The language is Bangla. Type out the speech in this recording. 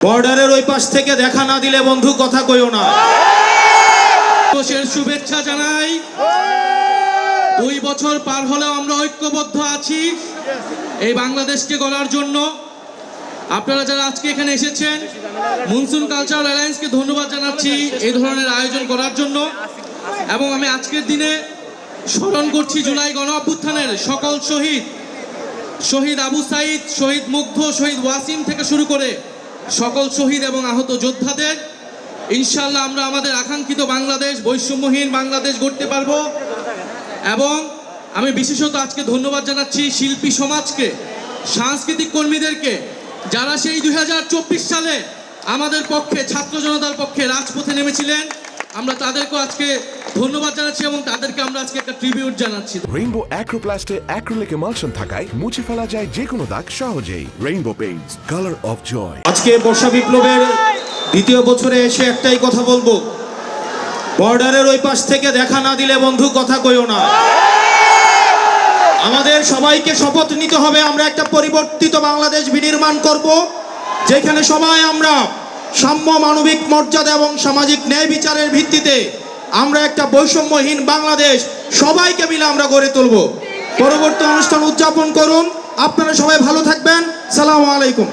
বর্ডারের ওই পাশ থেকে দেখা না দিলে বন্ধু কথা কইও না। শুভেচ্ছা জানাই। 2 বছর পার হলেও আমরা ঐক্যবদ্ধ আছি এই বাংলাদেশকে গড়ার জন্য। আপনারা যারা আজকে এখানে এসেছেন, মনসুন কালচারাল অ্যালায়েন্সকে ধন্যবাদ জানাচ্ছি এই ধরনের আয়োজন করার জন্য। এবং আমি আজকের দিনে স্মরণ করছি জুলাই গণ অভ্যুত্থানের সকল শহীদ আবু সাইদ, শহীদ মুগ্ধ, শহীদ ওয়াসিম থেকে শুরু করে সকল শহীদ এবং আহত যোদ্ধাদের। ইনশাআল্লাহ আমরা আমাদের আকাঙ্ক্ষিত বাংলাদেশ, বৈষম্যহীন বাংলাদেশ গড়তে পারবো। এবং আমি বিশেষত আজকে ধন্যবাদ জানাচ্ছি শিল্পী সমাজকে, সাংস্কৃতিক কর্মীদেরকে, যারা সেই 2024 সালে আমাদের পক্ষে, ছাত্র জনতার পক্ষে রাজপথে নেমেছিলেন। আমরা তাদেরকে আজকে ধন্যবাদ জানাচ্ছি এবং তাদেরকে আমরা আজকে একটা ট্রিবিউট জানাচ্ছি। রেইনবো অ্যাক্রোপ্লাস্টে অ্যাক্রিলিক এমালশন থাকায় মুছে ফেলা যায় যে কোনো দাগ সহজেই। Rainbow Paints, colour of joy. আজকে বর্ষা বিপ্লবের 2য় বছরে এসে একটাই কথা বলবো, বর্ডারের ওই পাশ থেকে দেখা না দিলে বন্ধু কথা কইও না। আমাদের সবাইকে শপথ নিতে হবে, আমরা একটা পরিবর্তিত বাংলাদেশ বিনির্মাণ করব, যেখানে সবাই আমরা সাম্য, মানবিক মর্যাদা এবং সামাজিক ন্যায় বিচারের ভিত্তিতে আমরা একটা বৈষম্যহীন বাংলাদেশ সবাইকে মিলে আমরা গড়ে তুলব। পরবর্তী অনুষ্ঠান উদযাপন করুন। আপনারা সবাই ভালো থাকবেন। সালামু আলাইকুম।